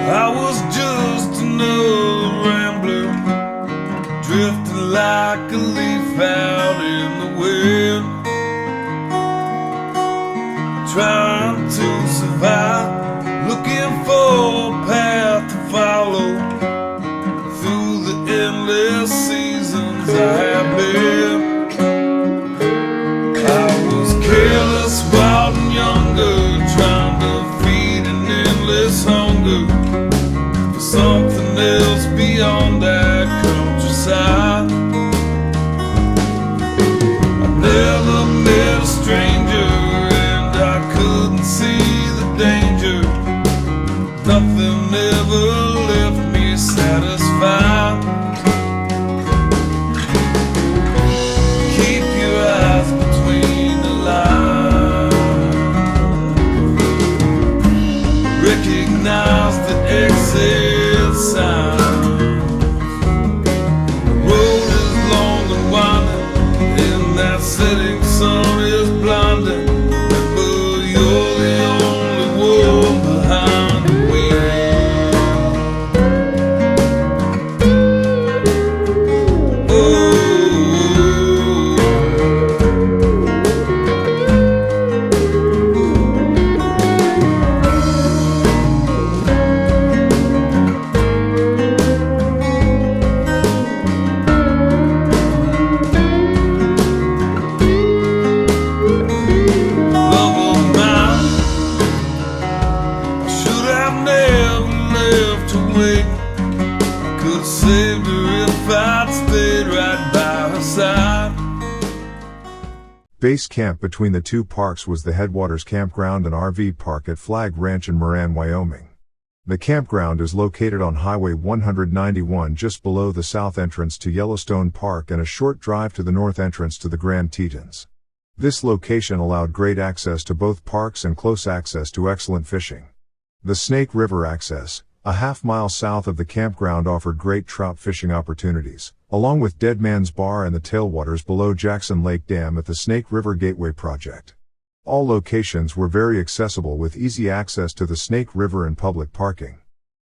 I was just another rambler, drifting like a leaf out in the wind, trying to survive, looking for a path to follow through the endless seasons I have lived. I was careless, wild and younger, trying to feed an endless hunger for something else beyond that countryside. I never met a stranger, and I couldn't see the danger. Nothing ever left me satisfied. Keep your eyes between the lines. Recognize the exit sign. The road is long and winding, and that setting sun is blinding. Remember, you're the only one behind the wheel. Love of mine, should have never left her wait. Could have saved her if I'd stayed right by her side. Base camp between the two parks was the Headwaters Campground and RV Park at Flag Ranch in Moran, Wyoming. The campground is located on Highway 191 just below the south entrance to Yellowstone Park and a short drive to the north entrance to the Grand Tetons. This location allowed great access to both parks and close access to excellent fishing. The Snake River access, a half-mile south of the campground, offered great trout fishing opportunities, along with Dead Man's Bar and the tailwaters below Jackson Lake Dam at the Snake River Gateway Project. All locations were very accessible with easy access to the Snake River and public parking.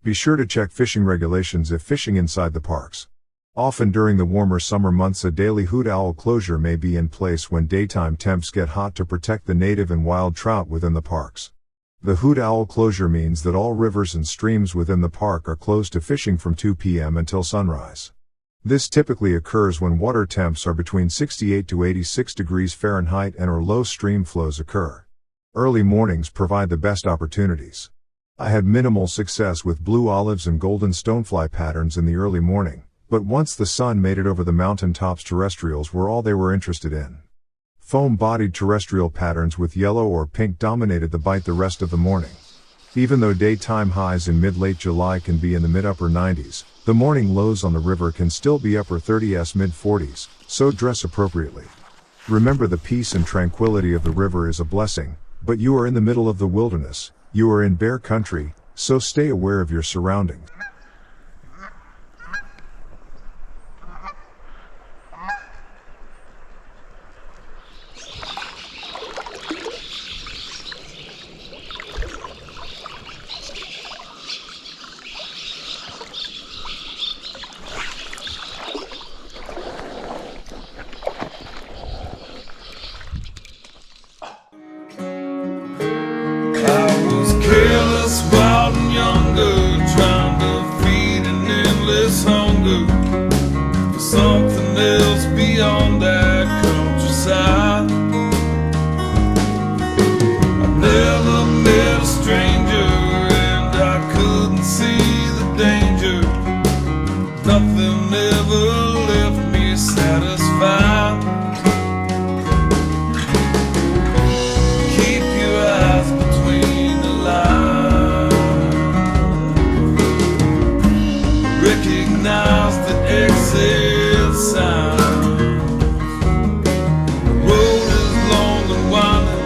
Be sure to check fishing regulations if fishing inside the parks. Often during the warmer summer months, a daily hoot owl closure may be in place when daytime temps get hot to protect the native and wild trout within the parks. The hoot owl closure means that all rivers and streams within the park are closed to fishing from 2 p.m. until sunrise. This typically occurs when water temps are between 68 to 86 degrees Fahrenheit and or low stream flows occur. Early mornings provide the best opportunities. I had minimal success with blue olives and golden stonefly patterns in the early morning, but once the sun made it over the mountain tops, terrestrials were all they were interested in. Foam-bodied terrestrial patterns with yellow or pink dominated the bite the rest of the morning. Even though daytime highs in mid-late July can be in the mid-upper 90s, the morning lows on the river can still be upper 30s, mid-40s, so dress appropriately. Remember, the peace and tranquility of the river is a blessing, but you are in the middle of the wilderness, you are in bear country, so stay aware of your surroundings. Careless, wild and younger, trying to feed an endless hunger for something else beyond that countryside. I never met a stranger, and I couldn't see the danger. Nothing ever left me satisfied. Keep your eyes between the recognize the exit sign. The road is long and winding,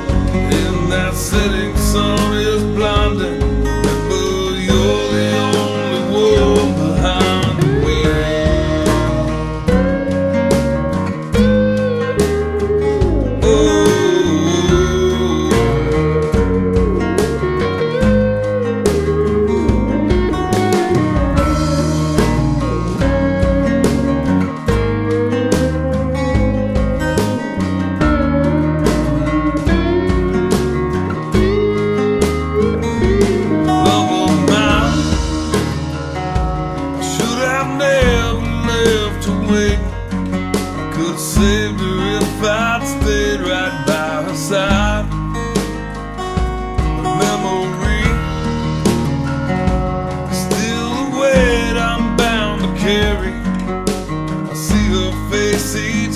and that setting sun is blinding. Remember, you're the only one see